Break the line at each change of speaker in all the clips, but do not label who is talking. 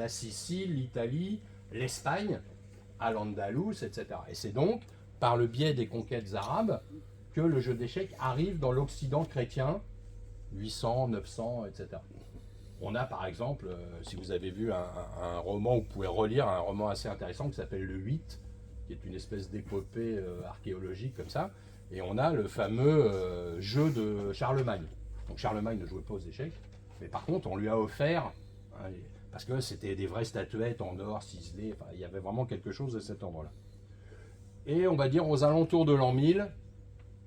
la Sicile, l'Italie, l'Espagne, à l'Andalous, etc. Et c'est donc par le biais des conquêtes arabes que le jeu d'échecs arrive dans l'Occident chrétien, 800, 900, etc. On a par exemple, si vous avez vu un roman, vous pouvez relire un roman assez intéressant qui s'appelle Le 8, qui est une espèce d'épopée archéologique comme ça, et on a le fameux jeu de Charlemagne. Donc Charlemagne ne jouait pas aux échecs, mais par contre on lui a offert, hein, parce que c'était des vraies statuettes en or ciselées, enfin, il y avait vraiment quelque chose de cet ordre-là. Et on va dire aux alentours de l'an 1000,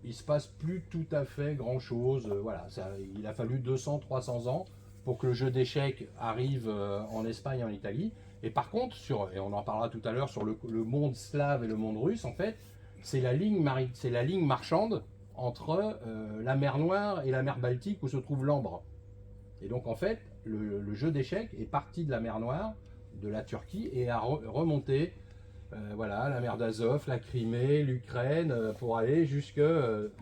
il ne se passe plus tout à fait grand-chose. Voilà, il a fallu 200-300 ans pour que le jeu d'échecs arrive en Espagne et en Italie. Et par contre, et on en parlera tout à l'heure sur le monde slave et le monde russe, en fait, c'est la ligne marchande entre la mer Noire et la mer Baltique où se trouve l'Ambre. Et donc en fait, le jeu d'échecs est parti de la mer Noire, de la Turquie, et a remonté voilà, la mer d'Azov, la Crimée, l'Ukraine, pour aller jusque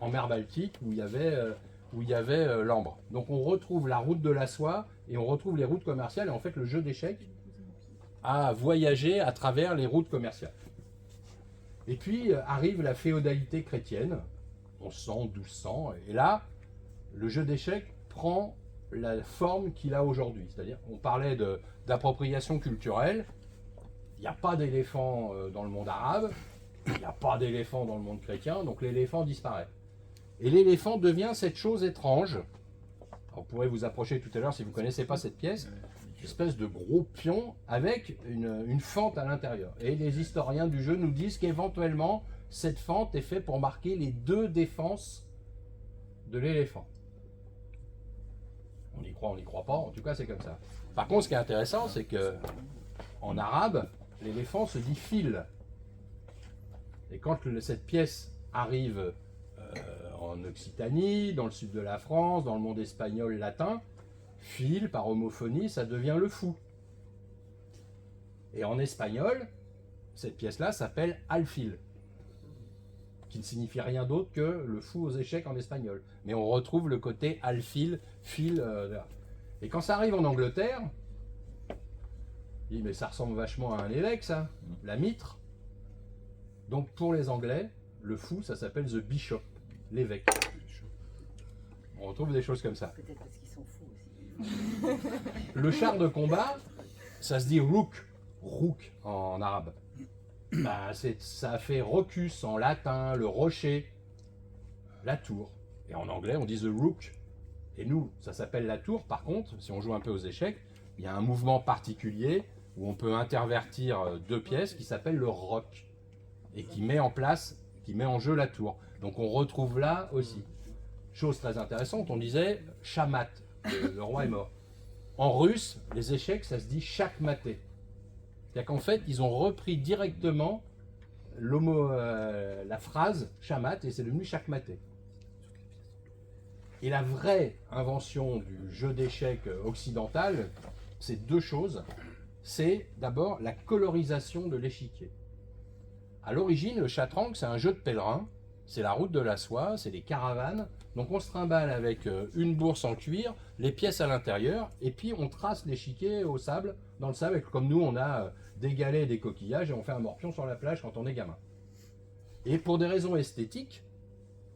en mer Baltique où il y avait l'Ambre. Donc on retrouve la route de la soie et on retrouve les routes commerciales. Et en fait, le jeu d'échecs a voyagé à travers les routes commerciales. Et puis arrive la féodalité chrétienne, 1100, 1200, et là, le jeu d'échecs prend la forme qu'il a aujourd'hui. C'est-à-dire, on parlait d'appropriation culturelle. Il n'y a pas d'éléphant dans le monde arabe, il n'y a pas d'éléphant dans le monde chrétien, donc l'éléphant disparaît. Et l'éléphant devient cette chose étrange. On pourrait vous approcher tout à l'heure si vous ne connaissez pas cette pièce, une espèce de gros pion avec une fente à l'intérieur. Et les historiens du jeu nous disent qu'éventuellement, cette fente est faite pour marquer les deux défenses de l'éléphant. On y croit, on n'y croit pas, en tout cas c'est comme ça. Par contre, ce qui est intéressant, c'est que en arabe, l'éléphant se dit fil. Et quand cette pièce arrive en Occitanie, dans le sud de la France, dans le monde espagnol latin, fil, par homophonie, ça devient le fou. Et en espagnol, cette pièce-là s'appelle alfil, qui ne signifie rien d'autre que le fou aux échecs en espagnol. Mais on retrouve le côté alfil, fil. Et quand ça arrive en Angleterre, il dit, mais ça ressemble vachement à un évêque, ça, la mitre. Donc pour les Anglais, le fou, ça s'appelle the bishop, l'évêque. On retrouve des choses comme ça.
Peut-être parce qu'ils sont fous aussi.
Le char de combat, ça se dit rook, rook en arabe. Bah, ça fait rocus en latin, le rocher, la tour. Et en anglais, on dit the rook. Et nous, ça s'appelle la tour. Par contre, si on joue un peu aux échecs, il y a un mouvement particulier où on peut intervertir deux pièces qui s'appelle le rock et qui met en jeu la tour. Donc on retrouve là aussi. Chose très intéressante, on disait Shamat, le roi est mort. En russe, les échecs, ça se dit shakmaté. C'est-à-dire qu'en fait, ils ont repris directement la phrase shamat et c'est devenu shakmaté. Et la vraie invention du jeu d'échecs occidental, c'est deux choses. C'est d'abord la colorisation de l'échiquier. À l'origine, le chatrang, c'est un jeu de pèlerin. C'est la route de la soie, c'est des caravanes. Donc on se trimballe avec une bourse en cuir, les pièces à l'intérieur, et puis on trace l'échiquier au sable, dans le sable, comme nous on a des galets et des coquillages, et on fait un morpion sur la plage quand on est gamin. Et pour des raisons esthétiques,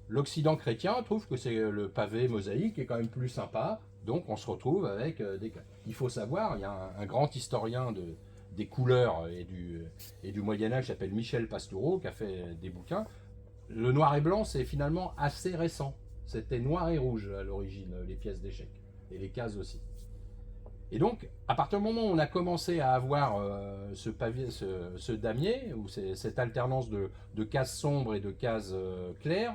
l'Occident chrétien trouve que c'est le pavé mosaïque qui est quand même plus sympa, donc on se retrouve avec des... Il faut savoir, il y a un grand historien des couleurs et du Moyen-Âge qui s'appelle Michel Pastoureau, qui a fait des bouquins. Le noir et blanc, c'est finalement assez récent. C'était noir et rouge à l'origine, les pièces d'échecs, et les cases aussi. Et donc, à partir du moment où on a commencé à avoir ce damier, ou cette alternance de cases sombres et de cases claires,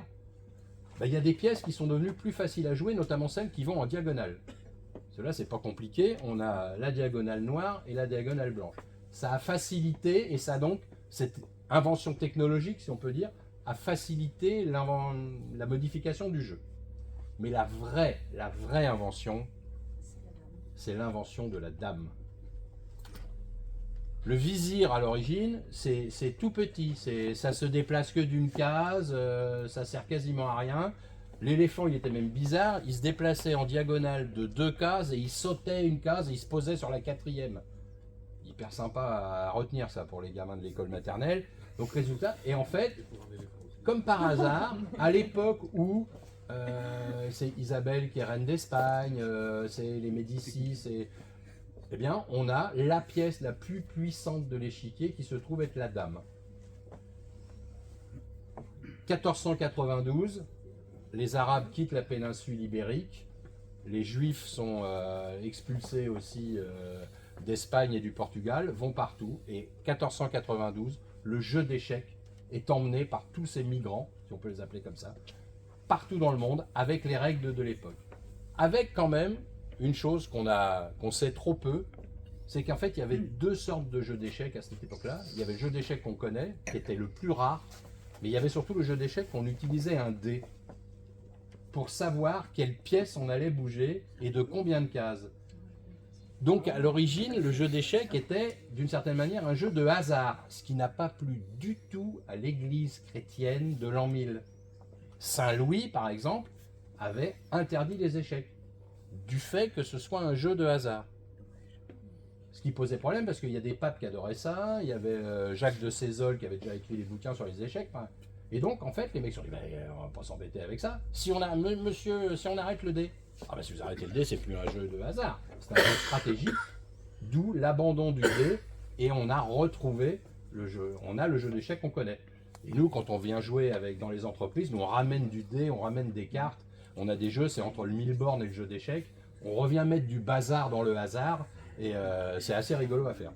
il y a des pièces qui sont devenues plus faciles à jouer, notamment celles qui vont en diagonale. Cela, c'est pas compliqué. On a la diagonale noire et la diagonale blanche. Ça a facilité, et ça donc, cette invention technologique, si on peut dire, a facilité la modification du jeu. Mais la vraie invention, c'est l'invention de la dame. Le vizir, à l'origine, c'est tout petit. Ça se déplace que d'une case, ça sert quasiment à rien. L'éléphant, il était même bizarre. Il se déplaçait en diagonale de deux cases et il sautait une case et il se posait sur la quatrième. hyper sympa à retenir ça pour les gamins de l'école maternelle. Donc résultat, et en fait, comme par hasard, à l'époque où c'est Isabelle qui est reine d'Espagne, c'est les Médicis, eh bien, on a la pièce la plus puissante de l'échiquier qui se trouve être la dame. 1492, les Arabes quittent la péninsule ibérique, les Juifs sont expulsés aussi d'Espagne et du Portugal, vont partout, et 1492, le jeu d'échecs est emmené par tous ces migrants, si on peut les appeler comme ça, partout dans le monde, avec les règles de l'époque. Avec quand même une chose qu'on sait trop peu, c'est qu'en fait il y avait deux sortes de jeux d'échecs à cette époque-là. Il y avait le jeu d'échecs qu'on connaît, qui était le plus rare, mais il y avait surtout le jeu d'échecs qu'on utilisait un dé pour savoir quelle pièce on allait bouger et de combien de cases. Donc à l'origine, le jeu d'échecs était d'une certaine manière un jeu de hasard, ce qui n'a pas plu du tout à l'église chrétienne de l'an 1000. Saint Louis, par exemple, avait interdit les échecs, du fait que ce soit un jeu de hasard. Ce qui posait problème, parce qu'il y a des papes qui adoraient ça, il y avait Jacques de Sézolles qui avait déjà écrit des bouquins sur les échecs. Et donc, en fait, les mecs se sont dit, on va pas s'embêter avec ça. Si on arrête le dé, ah ben si vous arrêtez le dé, c'est plus un jeu de hasard, c'est un jeu stratégique, d'où l'abandon du dé, et on a retrouvé le jeu. On a le jeu d'échecs qu'on connaît. Et nous, quand on vient jouer dans les entreprises, nous on ramène du dé, on ramène des cartes, on a des jeux, c'est entre le mille-bornes et le jeu d'échecs, on revient mettre du bazar dans le hasard, et c'est assez rigolo à faire.